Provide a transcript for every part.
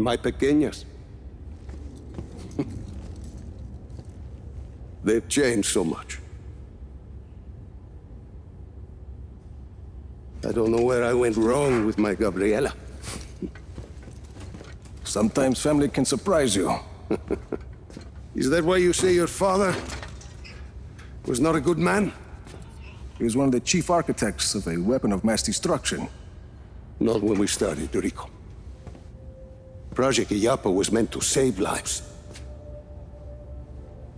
My pequeñas. They've changed so much. I don't know where I went wrong with my Gabriela. Sometimes family can surprise you. Is that why you say your father was not a good man? He was one of the chief architects of a weapon of mass destruction. Not when we started, Rico. Project Illapa was meant to save lives.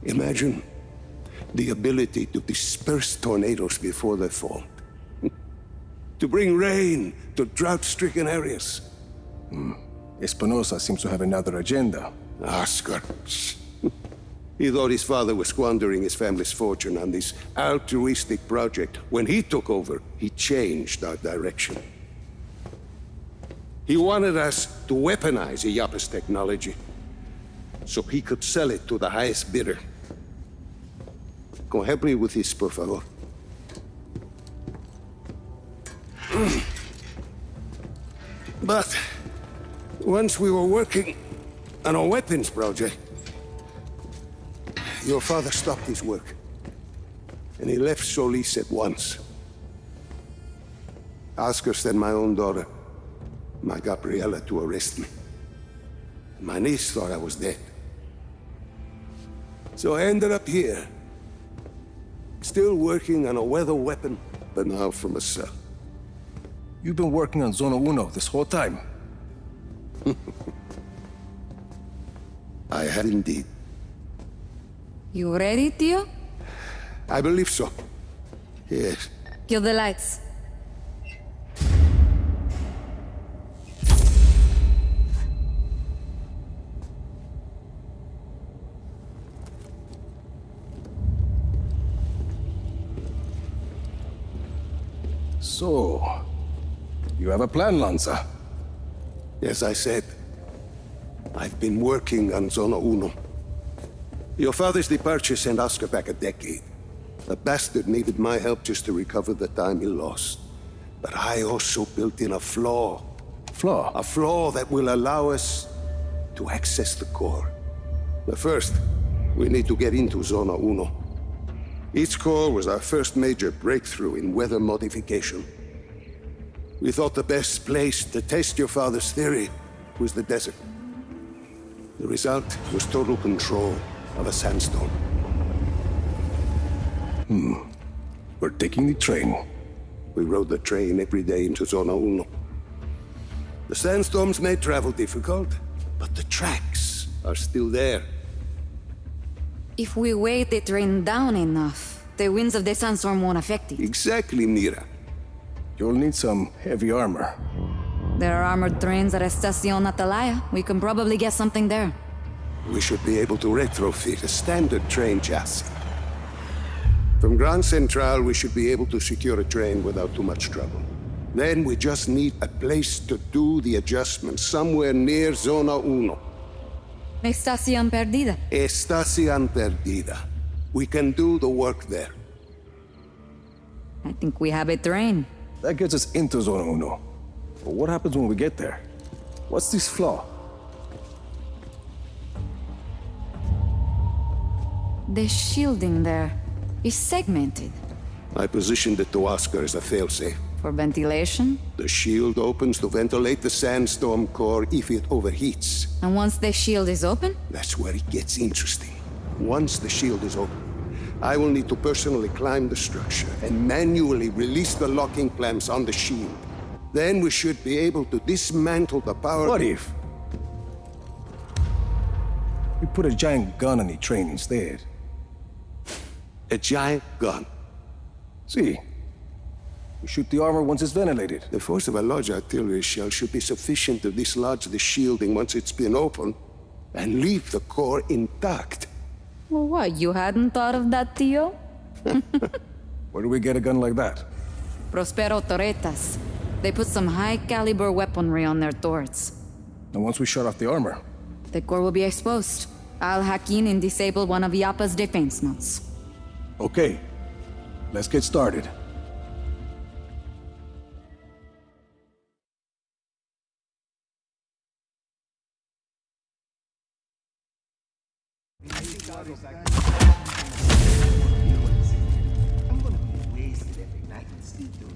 Imagine the ability to disperse tornadoes before they formed. To bring rain to drought-stricken areas. Espinosa seems to have another agenda. Oscar. He thought his father was squandering his family's fortune on this altruistic project. When he took over, he changed our direction. He wanted us to weaponize Illapa's technology, so he could sell it to the highest bidder. Go help me with this, por favor. But once we were working on a weapons project, your father stopped his work, and he left Solis at once. Oscar sent my own daughter, my Gabriela, to arrest me. My niece thought I was dead. So I ended up here, still working on a weather weapon, but now from a cell. You've been working on Zona Uno this whole time. I have indeed. You ready, Tio? I believe so. Yes. Kill the lights. So, you have a plan, Lanza? As I said, I've been working on Zona Uno. Your father's departure sent Oscar back a decade. The bastard needed my help just to recover the time he lost. But I also built in a flaw. Flaw? A flaw that will allow us to access the core. But first, we need to get into Zona Uno. Its core was our first major breakthrough in weather modification. We thought the best place to test your father's theory was the desert. The result was total control of a sandstorm. We're taking the train. We rode the train every day into Zona Uno. The sandstorms made travel difficult, but the tracks are still there. If we weight the train down enough, the winds of the sandstorm won't affect it. Exactly, Mira. You'll need some heavy armor. There are armored trains at Estacion Atalaya. We can probably get something there. We should be able to retrofit a standard train chassis. From Grand Central, we should be able to secure a train without too much trouble. Then we just need a place to do the adjustments, somewhere near Zona Uno. Estacion Perdida. Estacion Perdida. We can do the work there. I think we have a train. That gets us into Zona Uno. But what happens when we get there? What's this flaw? The shielding there is segmented. I positioned it to Oscar as a failsafe. For ventilation? The shield opens to ventilate the sandstorm core if it overheats. And once the shield is open? That's where it gets interesting. Once the shield is open, I will need to personally climb the structure and manually release the locking clamps on the shield. Then we should be able to dismantle the power... What if we put a giant gun on the train instead? A giant gun. See, we shoot the armor once it's ventilated. The force of a large artillery shell should be sufficient to dislodge the shielding once it's been opened and leave the core intact. Well, what, you hadn't thought of that, Tio? Where do we get a gun like that? Prospero Torretas. They put some high-caliber weaponry on their turrets. And once we shut off the armor? The core will be exposed. I'll hack in and disable one of Illapa's defense nodes. Okay, let's get started. I'm gonna be wasted every night and sleep through